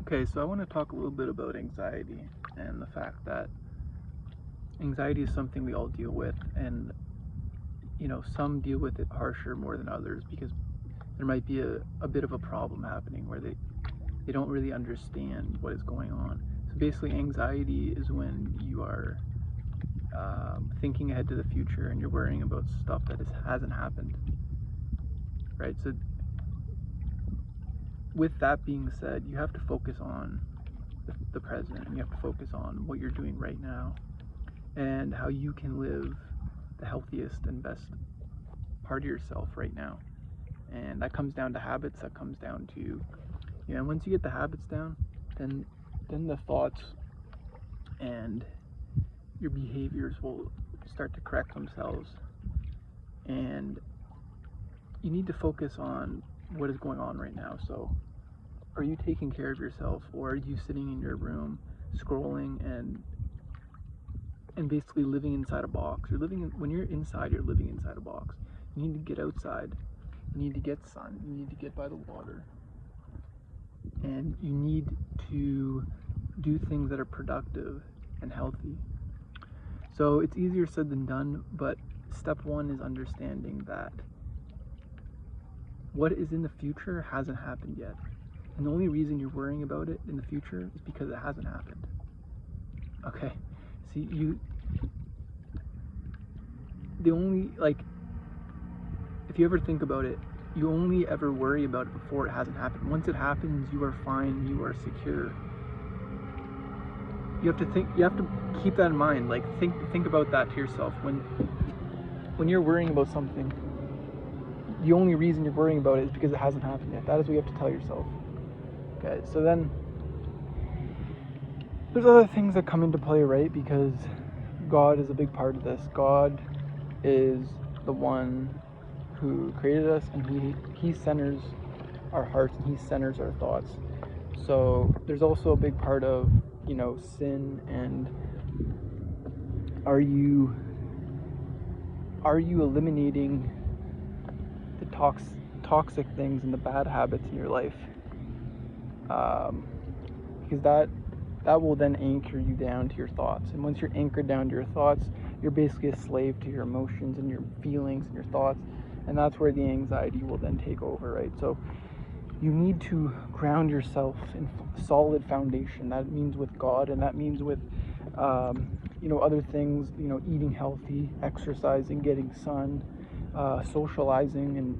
Okay, so I want to talk a little bit about anxiety and the fact that anxiety is something we all deal with, and some deal with it harsher more than others because there might be a bit of a problem happening where they don't really understand what is going on. So basically, anxiety is when you are thinking ahead to the future and you're worrying about stuff that hasn't happened, right? So with that being said, you have to focus on the present, and you have to focus on what you're doing right now and how you can live the healthiest and best part of yourself right now. And that comes down to habits. That comes down to, once you get the habits down, then the thoughts and your behaviors will start to correct themselves. And you need to focus on what is going on right now. So are you taking care of yourself, or are you sitting in your room scrolling and basically living inside a box? When you're inside, you're living inside a box. You need to get outside. You need to get sun. You need to get by the water. And you need to do things that are productive and healthy. So it's easier said than done, but step one is understanding that what is in the future hasn't happened yet. And the only reason you're worrying about it in the future is because it hasn't happened. Okay? See, if you ever think about it, you only ever worry about it before it hasn't happened. Once it happens, you are fine, you are secure. You have to keep that in mind. Like, think about that to yourself. When you're worrying about something, the only reason you're worrying about it is because it hasn't happened yet. That is what you have to tell yourself. Okay, so then there's other things that come into play, right? Because God is a big part of this. God is the one who created us, and he centers our hearts, and he centers our thoughts. So there's also a big part of sin, and are you eliminating the toxic things and the bad habits in your life? Because that will then anchor you down to your thoughts, and once you're anchored down to your thoughts, you're basically a slave to your emotions and your feelings and your thoughts, and that's where the anxiety will then take over, right? So you need to ground yourself in solid foundation. That means with God, and that means with other things, eating healthy, exercising, getting sun, socializing in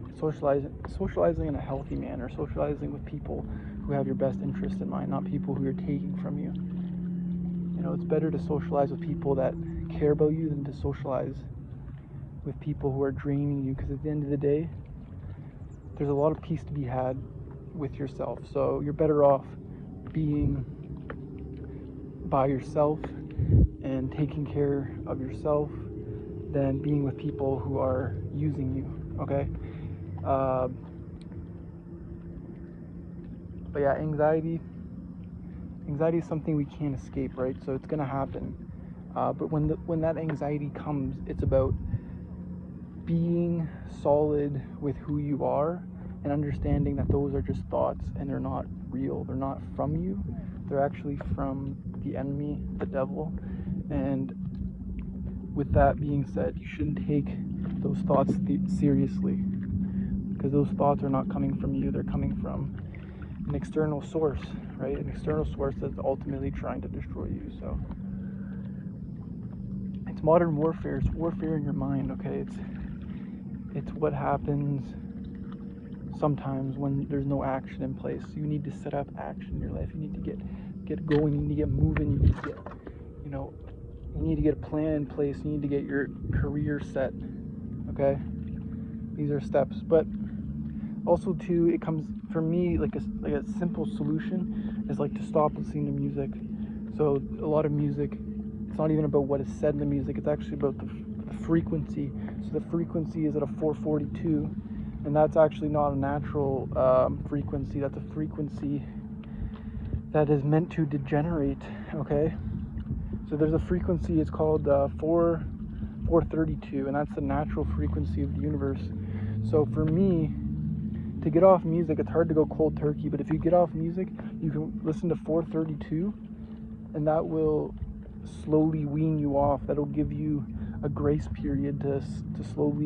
a healthy manner, socializing with people who have your best interest in mind, not people who are taking from you. It's better to socialize with people that care about you than to socialize with people who are draining you, because at the end of the day, there's a lot of peace to be had with yourself. So you're better off being by yourself and taking care of yourself than being with people who are using you, okay? But yeah, anxiety is something we can't escape, right? So it's gonna happen. But when that anxiety comes, it's about being solid with who you are and understanding that those are just thoughts and they're not real. They're not from you. They're actually from the enemy, the devil. And with that being said, you shouldn't take those thoughts seriously, because those thoughts are not coming from you. They're coming from an external source, right? An external source that's ultimately trying to destroy you. So it's modern warfare. It's warfare in your mind, okay? It's what happens sometimes when there's no action in place. You need to set up action in your life. You need to get going. You need to get moving. You need to get, you need to get a plan in place. You need to get your career set, okay? These are steps. But also too, it comes, for me, like a simple solution is like to stop listening to music. So a lot of music, it's not even about what is said in the music. It's actually about the frequency. So the frequency is at a 442, and that's actually not a natural frequency. That's a frequency that is meant to degenerate, okay? So there's a frequency, it's called 432, and that's the natural frequency of the universe. So for me to get off music, it's hard to go cold turkey, but if you get off music, you can listen to 432, and that will slowly wean you off. That'll give you a grace period to slowly